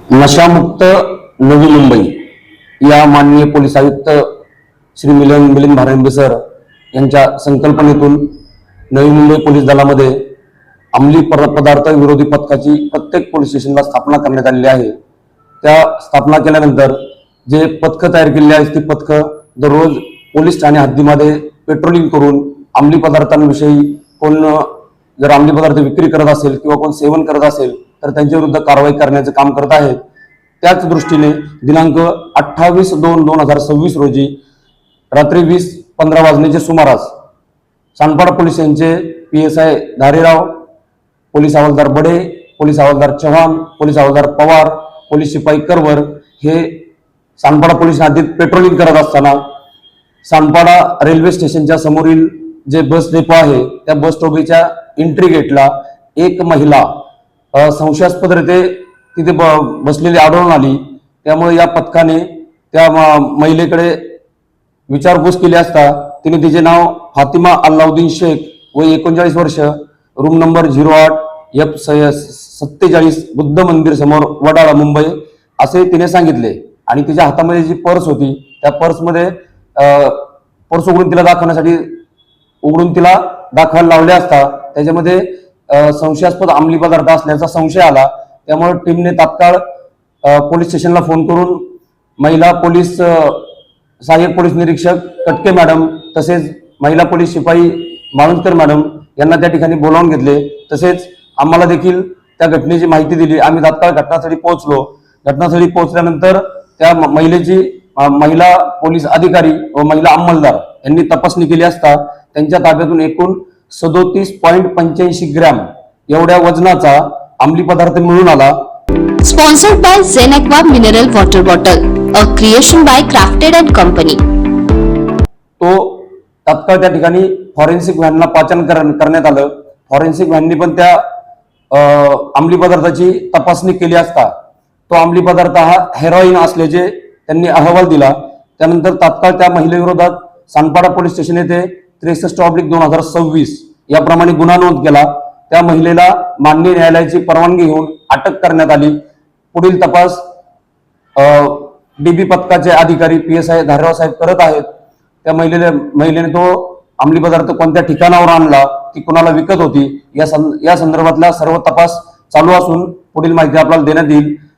नशामुक्त नवी मुंबई या माननीय पोलीस आयुक्त श्री मिलिंद भारंबे सर यांच्या संकल्पनेतून नवी मुंबई पोलीस दलामध्ये अंमली पदार्थ विरोधी पथकाची प्रत्येक पोलीस स्टेशनला स्थापना करण्यात आलेली आहे। त्या स्थापना केल्यानंतर जे पथकं तयार केलेली आहेत ती पथकं दररोज पोलीस ठाणे हद्दीमध्ये पेट्रोलिंग करून अंमली पदार्थांविषयी कोण जर अंमली पदार्थ विक्री करत असेल किंवा कोण सेवन करत असेल तर त्यांच्या विरुद्ध कारवाई करण्याचे काम करत आहेत। त्याच दृष्टीने दिनांक 28/2/2026 रोजी रात्री 20:15 वाजण्याच्या सुमारास सानपाडा पोलीस यांचे PSI धारेराव, पोलीस हवालदार बडे, पोलीस हवालदार चव्हाण, पोलीस हवालदार पवार, पोलीस शिपाई करवर हे सानपाडा पोलीस हद्दीत पेट्रोलिंग करत असताना सानपाडा रेल्वे स्टेशनच्या समोरील जे बस डेपो आहे त्या बस स्टॉपच्या एंट्री गेटला एक महिला संशयास्पदरीत्या तिथे बसलेली आढळून आली। त्यामुळे या पथकाने त्या महिलेकडे विचारपूस केली असता तिने तिचे नाव फातिमा अल्लाउद्दीन शेख वय 39 वर्ष, रूम नंबर 08F47 बुद्ध मंदिर समोर वडाळा मुंबई असे तिने सांगितले। आणि तिच्या हातामध्ये जी पर्स होती त्या पर्समध्ये पर्स उघडून तिला दाखवायला लावले असता त्याच्यामध्ये संशयास्पद अंमली पदार्थ असल्याचा संशय आला। त्यामुळे टीमने तात्काळ पोलीस स्टेशनला फोन करून महिला पोलीस सहाय्यक पोलीस निरीक्षक कटके मॅडम तसेच महिला पोलीस शिपाई माळुंजकर मॅडम यांना त्या ठिकाणी बोलावून घेतले। तसेच आम्हाला देखील त्या घटनेची माहिती दिली। आम्ही तात्काळ घटनास्थळी पोहोचलो। घटनास्थळी पोहोचल्यानंतर त्या महिला पोलीस अधिकारी व महिला अंमलदार यांनी तपासणी केली असता त्यांच्या ताब्यातून एकूण 37.85 ग्रॅम एवढ्या वजनाचा अंमली पदार्थ मिळून आला। स्पॉन्सर्ड बाय झेनेक्वा mineral water bottle, a creation by crafted and company. तो तात्काळ त्या ठिकाणी फॉरेन्सिक व्हॅनला पाचारण करण्यात आलं। फॉरेन्सिक व्हॅननी पण त्या अंमली पदार्थाची तपासणी केली असता तो अंमली पदार्थ हा हेरोईन असल्याचे त्यांनी अहवाल दिला। त्यानंतर तात्काळ त्या महिलेविरोधात सानपाडा पोलीस स्टेशन येथे 63/2026 याप्रमाणे गुन्हा नोंद केला। त्या महिलेला माननीय न्यायालयाची परवानगी घेऊन अटक करण्यात आली। पुढील तपास DB पथकाचे अधिकारी PSI धारेराव साहेब करत आहेत। त्या महिलेने तो अंमली पदार्थ कोणत्या ठिकाणावर आणला, ती कुणाला विकत होती या संदर्भातला सर्व तपास चालू असून पुढील माहिती आपल्याला देण्यात येईल।